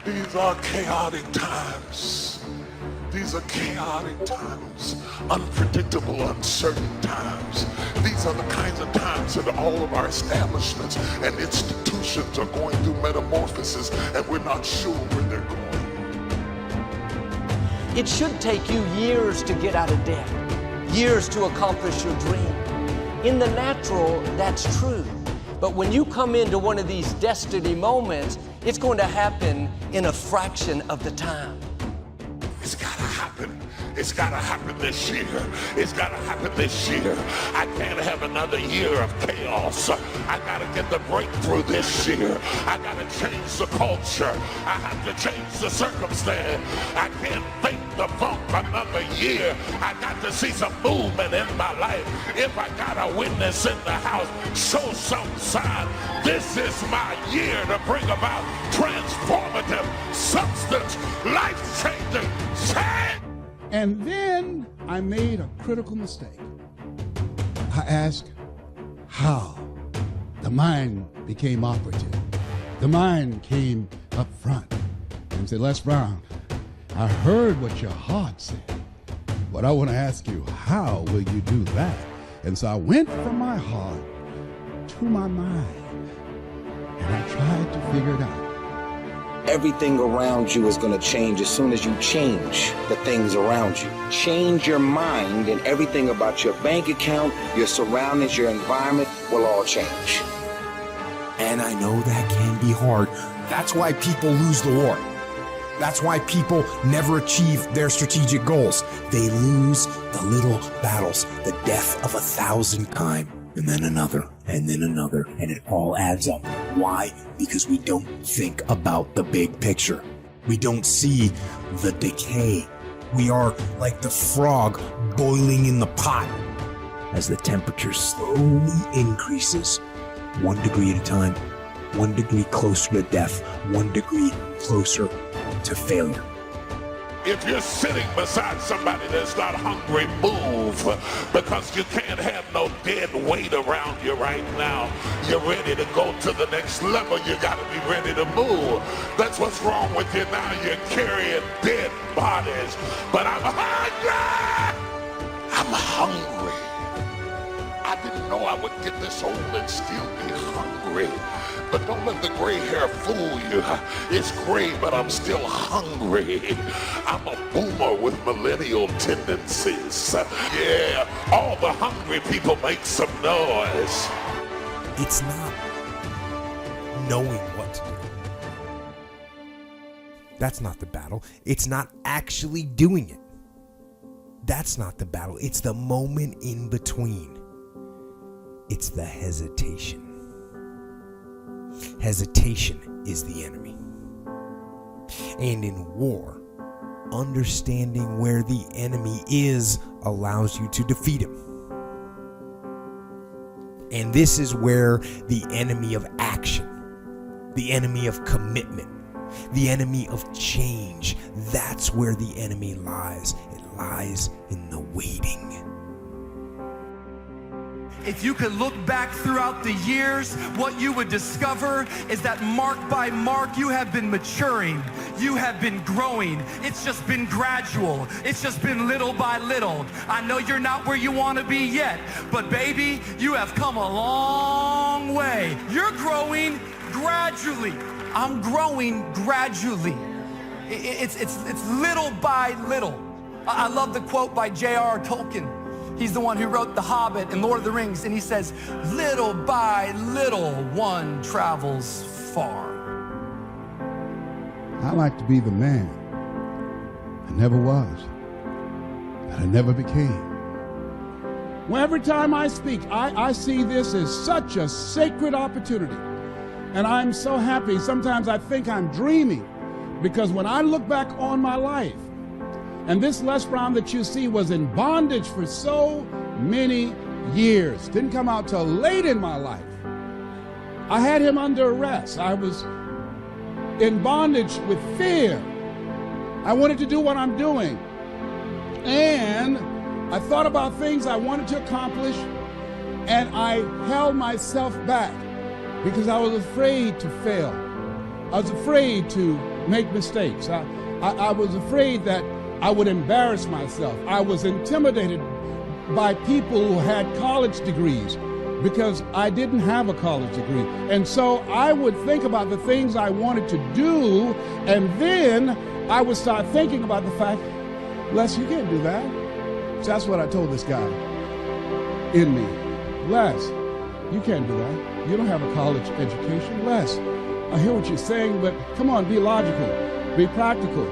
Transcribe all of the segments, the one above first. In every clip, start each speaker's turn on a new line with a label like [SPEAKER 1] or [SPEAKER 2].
[SPEAKER 1] These are chaotic times. These are chaotic times, unpredictable, uncertain times. These are the kinds of times that all of our establishments and institutions are going through metamorphosis, and we're not sure where they're going.
[SPEAKER 2] It should take you years to get out of debt, years to accomplish your dream. In the natural, that's true. But when you come into one of these destiny moments, it's going to happen in a fraction of the time.
[SPEAKER 1] It's gotta happen. It's gotta happen this year. It's gotta happen this year. I can't have another year of chaos. I gotta get the breakthrough this year. I gotta change the culture. I have to change the circumstance. I can't fake the funk another year. I got to see some movement in my life. If I got a witness in the house, show some sign. This is my year to bring about transformative, substance, life-changing change.
[SPEAKER 3] And then I made a critical mistake. I asked how. The mind became operative. The mind came up front and said, Les Brown, I heard what your heart said, but I want to ask you, how will you do that? And so I went from my heart to my mind, and I tried to figure it out.
[SPEAKER 4] Everything around you is going to change as soon as you change the things around you. Change your mind, and everything about your bank account, your surroundings, your environment will all change.
[SPEAKER 5] And I know that can be hard. That's why people lose the war. That's why people never achieve their strategic goals. They lose the little battles, the death of 1,000 times, and then another, and then another, and it all adds up. Why? Because we don't think about the big picture. We don't see the decay. We are like the frog boiling in the pot. As the temperature slowly increases, 1 degree at a time, 1 degree closer to death, 1 degree closer to failure.
[SPEAKER 1] If you're sitting beside somebody that's not hungry, move, because you can't have no dead weight around you right now. You're ready to go to the next level. You got to be ready to move. That's what's wrong with you now. You're carrying dead bodies. But I'm hungry. I'm hungry. I didn't know I would get this old and still be hungry. But don't let the gray hair fool you. It's gray, but I'm still hungry. I'm a boomer with millennial tendencies. Yeah, all the hungry people make some noise.
[SPEAKER 5] It's not knowing what to do. That's not the battle. It's not actually doing it. That's not the battle. It's the moment in between. It's the hesitation. Hesitation is the enemy. And in war, understanding where the enemy is allows you to defeat him. And this is where the enemy of action, the enemy of commitment, the enemy of change, that's where the enemy lies. It lies in the waiting.
[SPEAKER 6] If you could look back throughout the years, what you would discover is that mark by mark, you have been maturing. You have been growing. It's just been gradual. It's just been little by little. I know you're not where you want to be yet, but baby, you have come a long way. You're growing gradually. I'm growing gradually. It's little by little. I love the quote by J.R.R. Tolkien. He's the one who wrote The Hobbit and Lord of the Rings, and he says, little by little, one travels far.
[SPEAKER 3] I like to be the man I never was, that I never became. Well, every time I speak, I see this as such a sacred opportunity. And I'm so happy. Sometimes I think I'm dreaming, because when I look back on my life, and this Les Brown that you see was in bondage for so many years. Didn't come out till late in my life. I had him under arrest. I was in bondage with fear. I wanted to do what I'm doing. And I thought about things I wanted to accomplish, and I held myself back because I was afraid to fail. I was afraid to make mistakes. I was afraid that I would embarrass myself. I was intimidated by people who had college degrees because I didn't have a college degree. And so I would think about the things I wanted to do, and then I would start thinking about the fact, Les, you can't do that. So that's what I told this guy in me. Les, you can't do that. You don't have a college education. Les, I hear what you're saying, but come on, be logical, be practical.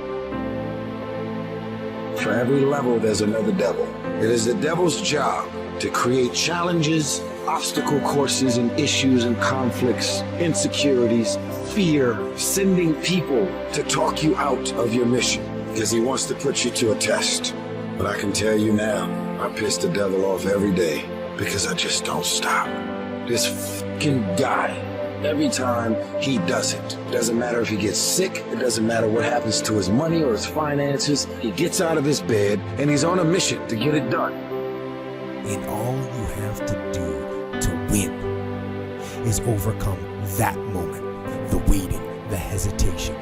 [SPEAKER 4] For every level, there's another devil. It is the devil's job to create challenges, obstacle courses, and issues and conflicts, insecurities, fear, sending people to talk you out of your mission because he wants to put you to a test. But I can tell you now, I piss the devil off every day because I just don't stop. This fucking guy, every time he does it, doesn't matter if he gets sick, it doesn't matter what happens to his money or his finances, he gets out of his bed and he's on a mission to get it done.
[SPEAKER 5] And all you have to do to win is overcome that moment, the waiting, the hesitation.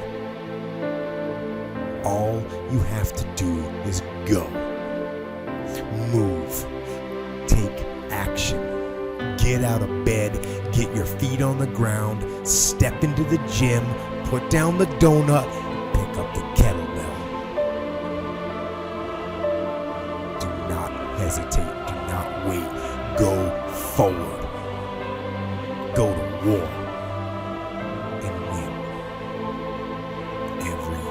[SPEAKER 5] All you have to do is go, move, take action, get out of bed, get your feet on the ground, step into the gym, put down the donut, pick up the kettlebell. Do not hesitate, do not wait, go forward, go to war, and win every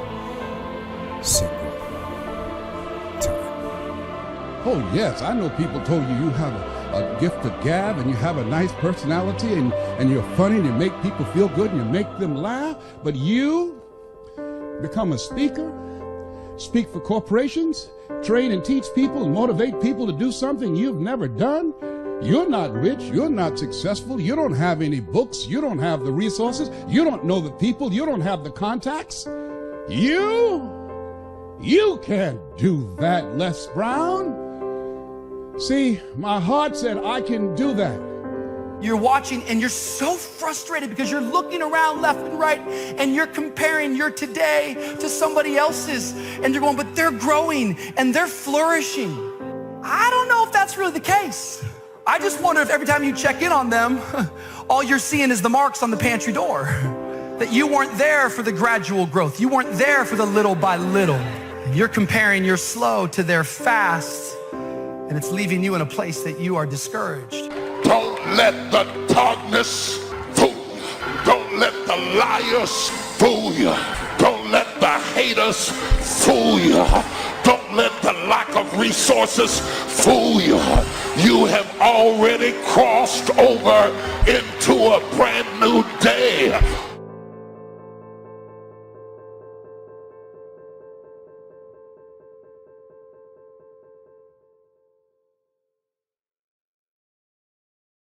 [SPEAKER 5] single time.
[SPEAKER 3] Oh yes, I know people told you have a gift of gab and you have a nice personality and you're funny and you make people feel good and you make them laugh, but you become a speaker, speak for corporations, train and teach people and motivate people to do something you've never done. You're not rich, you're not successful, you don't have any books, you don't have the resources, you don't know the people, you don't have the contacts. You can't do that, Les Brown. See, my heart said I can do that.
[SPEAKER 6] You're watching and you're so frustrated because you're looking around left and right and you're comparing your today to somebody else's, and you're going, but they're growing and they're flourishing. I don't know if that's really the case. I just wonder if every time you check in on them, all you're seeing is the marks on the pantry door. That you weren't there for the gradual growth. You weren't there for the little by little. You're comparing your slow to their fast, and it's leaving you in a place that you are discouraged.
[SPEAKER 1] Don't let the darkness fool you. Don't let the liars fool you. Don't let the haters fool you. Don't let the lack of resources fool you. You have already crossed over into a brand new day.